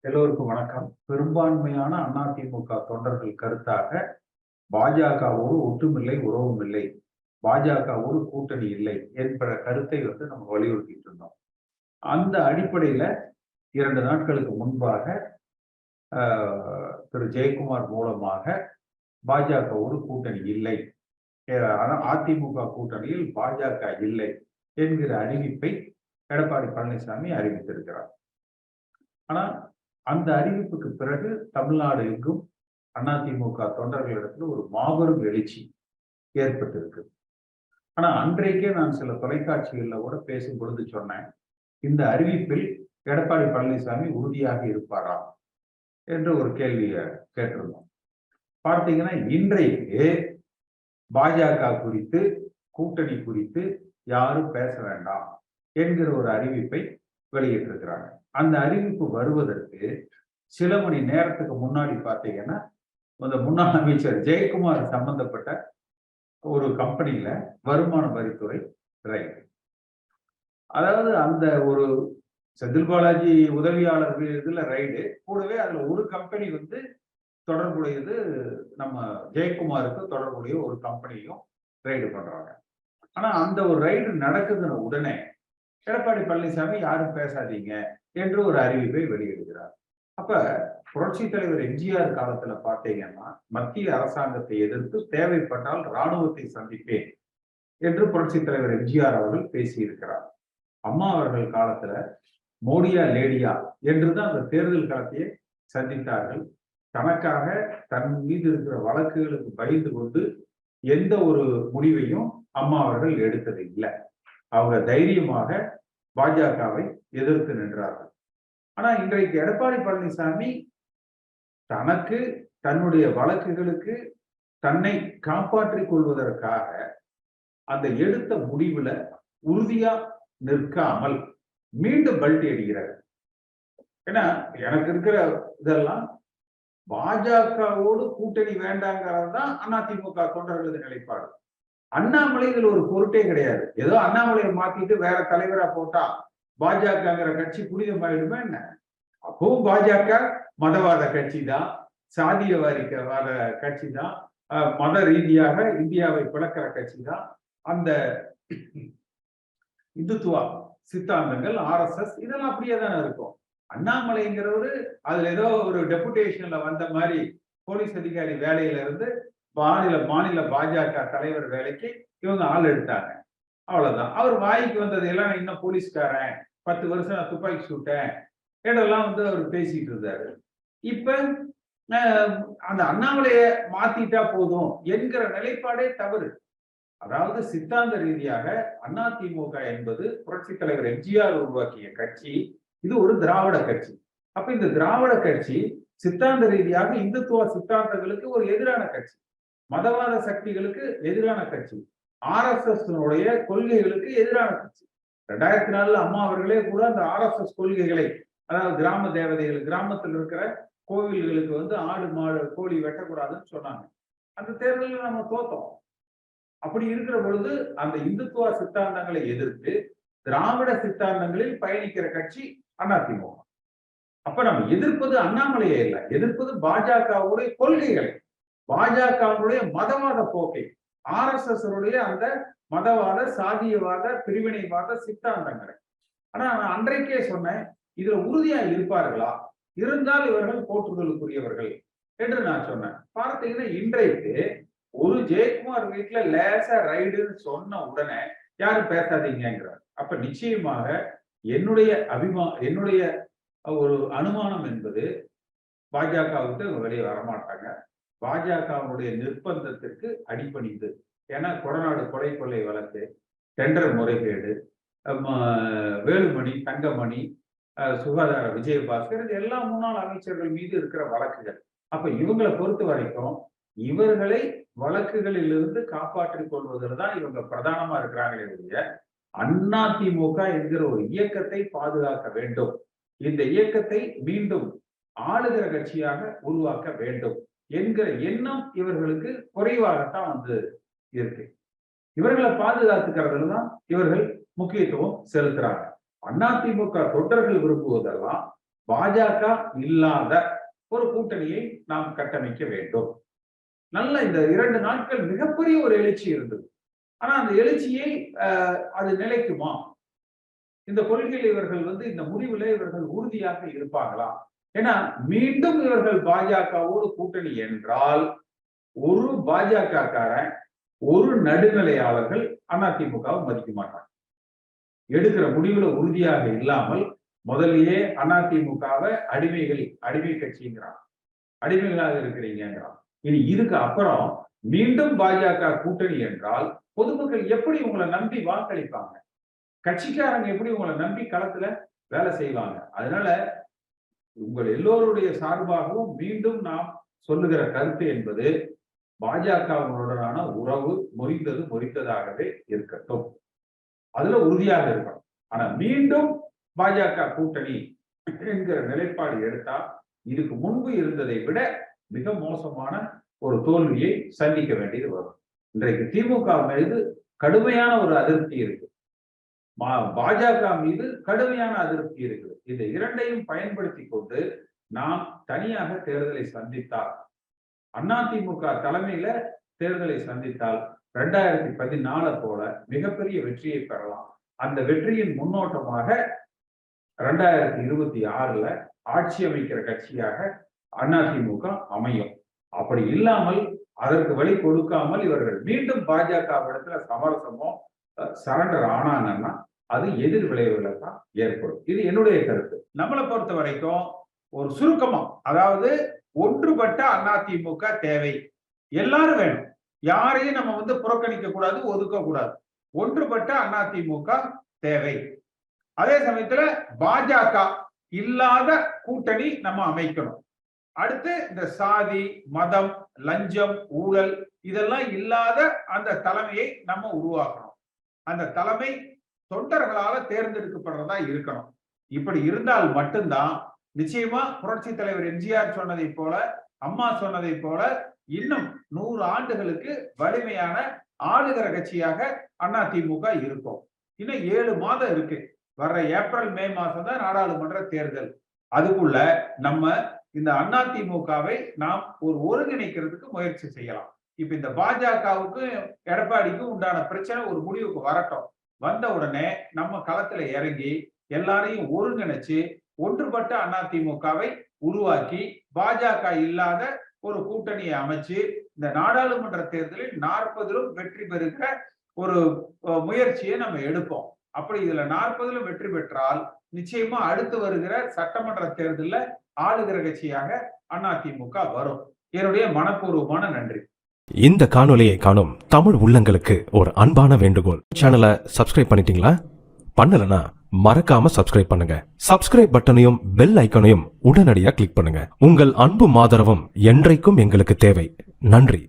எல்லோருக்கும் வணக்கம். பெரும்பான்மையான அதிமுக தொண்டர்கள் கருத்தாக பாஜகவோடு ஒட்டுமில்லை, உறவும் இல்லை, பாஜகவோடு கூட்டணி இல்லை என்ற கருத்தை நம்ம வலியுறுத்திட்டு இருந்தோம். அந்த அடிப்படையில 2 நாட்களுக்கு முன்பாக திரு ஜெயக்குமார் மூலமாக பாஜகவோடு கூட்டணி இல்லை, அதிமுக கூட்டணியில் பாஜக இல்லை என்கிற அறிவிப்பை எடப்பாடி பழனிசாமி அறிவித்திருக்கிறார். ஆனா அந்த அறிவிப்புக்கு பிறகு தமிழ்நாடு எங்கும் அதிமுக தொண்டர்களிடத்தில் ஒரு மாபெரும் எழுச்சி ஏற்பட்டிருக்கு. ஆனா அன்றைக்கே நான் சில தொலைக்காட்சிகள்ல கூட பேசும் பொழுது சொன்னேன், இந்த அறிவிப்பில் எடப்பாடி பழனிசாமி உறுதியாக இருப்பாரா என்று ஒரு கேள்வியை கேட்டிருந்தோம். பார்த்தீங்கன்னா இன்றைக்கு பாஜக குறித்து, கூட்டணி குறித்து யாரும் பேச வேண்டாம் என்கிற ஒரு அறிவிப்பை வெளியிட்டிருக்கிறாங்க. அந்த அறிவிப்பு வருவதற்கு சில மணி நேரத்துக்கு முன்னாடி பார்த்தீங்கன்னா, அந்த முன்னாள் அமைச்சர் ஜெயக்குமார் சம்பந்தப்பட்ட ஒரு கம்பெனியில வருமான வரித்துறை ரைடு. அதாவது அந்த ஒரு செந்தில் பாலாஜி உதவியாளர் இதுல ரைடு, கூடவே அதுல ஒரு கம்பெனி தொடர்புடையது, நம்ம ஜெயக்குமாருக்கு தொடர்புடைய ஒரு கம்பெனியும் ரைடு பண்றாங்க. ஆனா அந்த ஒரு ரைடு நடக்குதுன்னு உடனே எடப்பாடி பழனிசாமி யாரும் பேசாதீங்க என்று ஒரு அறிவிப்பை வெளியிடுகிறார். அப்ப புரட்சி தலைவர் எம்ஜிஆர் காலத்துல பார்த்தீங்கன்னா, மத்திய அரசாங்கத்தை எதிர்த்து தேவைப்பட்டால் ராணுவத்தை சந்திப்பேன் என்று புரட்சி தலைவர் எம்ஜிஆர் அவர்கள் பேசியிருக்கிறார். அம்மா அவர்கள் காலத்துல மோடியா லேடியா என்றுதான் அந்த தேர்தல் களத்தையே சந்தித்தார்கள். தனக்காக தன் மீது இருக்கிற வழக்குகளுக்கு பயந்து கொண்டு எந்த ஒரு முடிவையும் அம்மா அவர்கள் எடுத்தது இல்லை. அவங்க தைரியமாக பாஜகவை எதிர்த்து நின்றார்கள். ஆனா இன்றைக்கு எடப்பாடி பழனிசாமி தனக்கு, தன்னுடைய வழக்குகளுக்கு தன்னை காப்பாற்றிக் கொள்வதற்காக அந்த எடுத்த முடிவுல உறுதியா நிற்காமல் மீண்டும் பல்டி அடிக்கிறார். ஏன்னா எனக்கு இருக்கிற இதெல்லாம் பாஜகவோடு கூட்டணி வேண்டாங்கிறது தான் அதிமுக தொண்டர்களது நிலைப்பாடு. அண்ணாமலை இதுல ஒரு பொருட்டே கிடையாது. ஏதோ அண்ணாமலையை மாத்திட்டு வேற தலைவரா போட்டா பாஜகங்கிற கட்சி புனிதமாயிடுமே என்ன? அப்பவும் பாஜக மதவாத கட்சி தான், சாதியவாத கட்சி தான், மத ரீதியாக இந்தியாவை பிளக்கிற கட்சி தான். அந்த இந்துத்துவா சித்தாந்தங்கள், RSS இதெல்லாம் அப்படியே தானே இருக்கும். அண்ணாமலைங்கிறவரு அதுல ஏதோ ஒரு டெபுடேஷன்ல வந்த மாதிரி போலீஸ் அதிகாரி வேலையில இருந்து மாநில பாஜக தலைவர் வேலைக்கு இவங்க ஆள் எடுத்தாங்க. அவ்வளவுதான். அவர் வாய்க்கு வந்தது எல்லாம், இன்னும் போலீஸ்காரன் 10 வருஷம் நான் துப்பாக்கி சுட்டேன் என்றெல்லாம் அவர் பேசிட்டு இருந்தாரு. இப்ப அந்த அண்ணாமலைய மாத்திட்டா போதும் என்கிற நிலைப்பாடே தவறு. அதாவது சித்தாந்த ரீதியாக அதிமுக என்பது புரட்சி தலைவர் எம்ஜிஆர் உருவாக்கிய கட்சி. இது ஒரு திராவிட கட்சி. அப்ப இந்த திராவிட கட்சி சித்தாந்த ரீதியாக இந்துத்துவ சித்தாந்தங்களுக்கு ஒரு எதிரான கட்சி, மதவாத சக்திகளுக்கு எதிரான கட்சி, RSS கொள்கைகளுக்கு எதிரான கட்சி. 2004 அம்மா அவர்களே கூட அந்த RSS கொள்கைகளை, அதாவது கிராம தேவதைகள், கிராமத்தில் இருக்கிற கோவில்களுக்கு ஆடு மாடு கோழி வெட்டக்கூடாதுன்னு சொன்னாங்க. அந்த தேர்தலில் நம்ம தோத்தோம். அப்படி இருக்கிற பொழுது அந்த இந்துத்துவ சித்தாந்தங்களை எதிர்த்து திராவிட சித்தாந்தங்களில் பயணிக்கிற கட்சி அதிமுக. அப்ப நம்ம எதிர்ப்பது அண்ணாமலையே இல்லை, எதிர்ப்பது பாஜகவுடைய கொள்கைகளை, பாஜகவுடைய மதவாத போக்கை, RSS அந்த மதவாத, சாதியவாத, பிரிவினைவாத சித்தாந்தங்களை. ஆனா நான் அன்றைக்கே சொன்னேன், இதுல உறுதியா இருப்பார்களா? இருந்தால் இவர்கள் போற்றுதலுக்குரியவர்கள் என்று நான் சொன்னேன். பார்த்தீங்கன்னா இன்றைக்கு ஒரு ஜெயக்குமார் வீட்டுல லேசா ரைடுன்னு சொன்ன உடனே யாரும் பேசாதீங்கிறார். அப்ப நிச்சயமாக என்னுடைய ஒரு அனுமானம் என்பது, பாஜகவுக்கு வெளியே வரமாட்டாங்க. பாஜகவுடைய நிர்பந்தத்திற்கு அடிபணிந்து, ஏன்னா கொடநாடு கொலை கொள்ளை வழக்கு, டெண்டர் முறைகேடு, வேலுமணி, தங்கமணி, சுகாதார விஜயபாஸ்கர், இது எல்லா முன்னாள் அமைச்சர்கள் மீது இருக்கிற வழக்குகள். அப்ப இவங்களை பொறுத்த வரைக்கும் இவர்களை வழக்குகளில் இருந்து காப்பாற்றிக் கொள்வதில் தான் இவங்க பிரதானமா இருக்கிறாங்களே ஒழிய அதிமுக என்கிற ஒரு இயக்கத்தை பாதுகாக்க வேண்டும், இந்த இயக்கத்தை மீண்டும் ஆளுகிற கட்சியாக உருவாக்க வேண்டும் என்கிற எண்ணம் இவர்களுக்கு குறைவாகத்தான் இருக்கு. இவர்களை பாதுகாத்துக்கிறதுல தான் இவர்கள் முக்கியத்துவம் செலுத்துறாங்க. அதிமுக தொண்டர்கள் விரும்புவதெல்லாம் பாஜக இல்லாத ஒரு கூட்டணியை நாம் கட்டமைக்க வேண்டும். நல்ல இந்த 2 நாட்கள் மிகப்பெரிய ஒரு எழுச்சி இருந்தது. ஆனா அந்த எழுச்சியை அது நிலைக்குமா? இந்த கொள்கையில் இவர்கள் இந்த முடிவுல இவர்கள் உறுதியாக இருப்பாங்களா? ஏன்னா மீண்டும் இவர்கள் பாஜகவோடு கூட்டணி என்றால் ஒரு பாஜகக்காரன், ஒரு நடுநிலையாளர்கள் அதிமுகவை மதிக்க மாட்டாங்க. எடுக்கிற முடிவுல உறுதியாக இல்லாமல் முதல்லயே அதிமுகவை அடிமை கட்சிங்கிறான், அடிமைகளாக இருக்கிறீங்கிறான். இனி இதுக்கு அப்புறம் மீண்டும் பாஜக கூட்டணி என்றால் பொதுமக்கள் எப்படி உங்களை நம்பி வாக்களிப்பாங்க? கட்சிக்காரங்க எப்படி உங்களை நம்பி களத்துல வேலை செய்வாங்க? அதனால உங்கள் எல்லோருடைய சார்பாகவும் மீண்டும் நாம் சொல்லுகிற கருத்து என்பது பாஜகவுடனான உறவு முறித்ததாகவே இருக்கட்டும். அதுல உறுதியாக இருக்கணும். ஆனா மீண்டும் பாஜக கூட்டணி என்கிற நிலைப்பாடு எடுத்தா இதுக்கு முன்பு இருந்ததை விட மிக மோசமான ஒரு தோல்வியை சந்திக்க வேண்டியது வரும். இன்றைக்கு திமுக மீது கடுமையான ஒரு அதிருப்தி இருக்கு, பாஜக மீது கடுமையான அதிருப்தி இருக்குது. இந்த இரண்டையும் பயன்படுத்தி கொண்டு நாம் தனியாக தேர்தலை சந்தித்தால், அதிமுக தலைமையில தேர்தலை சந்தித்தால் 2014 போல மிகப்பெரிய வெற்றியை பெறலாம். அந்த வெற்றியின் முன்னோட்டமாக 2026 ஆட்சி அமைக்கிற கட்சியாக அதிமுக அமையும். அப்படி இல்லாமல் அதற்கு வழி கொடுக்காமல் இவர்கள் மீண்டும் பாஜகவிடத்துல சமரசமோ சரண்டர் ஆனாங்கன்னா அது எதிர் விளைவுகளை தான் ஏற்படும். இது என்னுடைய கருத்து. நம்மளை பொறுத்த வரைக்கும் ஒரு சுருக்கமா, அதாவது ஒன்றுபட்ட அதிமுக தேவை. எல்லாரும் வேணும், யாரையும் நம்ம புறக்கணிக்க கூடாது, ஒதுக்க கூடாது. ஒன்றுபட்ட அதிமுக தேவை. அதே சமயத்துல பாஜக இல்லாத கூட்டணி நம்ம அமைக்கணும். அடுத்து இந்த சாதி, மதம், லஞ்சம், ஊழல் இதெல்லாம் இல்லாத அந்த தலைமையை நம்ம உருவாக்கணும். அந்த தலைமை தொண்டர்களால தேர்ந்தெடுக்கப்படுறதா இருக்கணும். இப்படி இருந்தால் மட்டும்தான் நிச்சயமா புரட்சி தலைவர் எம்ஜிஆர் சொன்னதை போல, அம்மா சொன்னதை போல இன்னும் 100 ஆண்டுகளுக்கு வலிமையான ஆளுகிற கட்சியாக அதிமுக இருக்கும். இன்னும் 7 மாதம் இருக்கு. வர்ற ஏப்ரல் மே மாசம் தான் நாடாளுமன்ற தேர்தல். அதுக்குள்ள நம்ம இந்த அதிமுகவை நாம் ஒருங்கிணைக்கிறதுக்கு முயற்சி செய்யலாம். இப்ப இந்த பாஜகவுக்கும் எடப்பாடிக்கும் உண்டான பிரச்சனை ஒரு முடிவுக்கு வரட்டும். வந்த உடனே நம்ம களத்துல இறங்கி எல்லாரையும் ஒருங்கிணைச்சு ஒன்றுபட்ட அதிமுகவை உருவாக்கி பாஜக இல்லாத ஒரு கூட்டணியை அமைச்சு இந்த நாடாளுமன்ற தேர்தலில் 40லும் வெற்றி பெறுகிற ஒரு முயற்சியை நம்ம எடுப்போம். அப்படி இதுல 40லும் வெற்றி பெற்றால் நிச்சயமா அடுத்து வருகிற சட்டமன்ற தேர்தலில் ஆளுகிற கட்சியாக அதிமுக வரும். என்னுடைய மனப்பூர்வமான நன்றி. இந்த காணொலியை காணும் தமிழ் உள்ளங்களுக்கு ஒரு அன்பான வேண்டுகோள். சேனலை சப்ஸ்கிரைப் பண்ணிட்டீங்களா? பண்ணலனா மறக்காம சப்ஸ்கிரைப் பண்ணுங்க. சப்ஸ்கிரைப் பட்டனையும் பெல் ஐக்கனையும் உடனடியாக கிளிக் பண்ணுங்க. உங்கள் அன்பும் ஆதரவும் என்றைக்கும் எங்களுக்கு தேவை. நன்றி.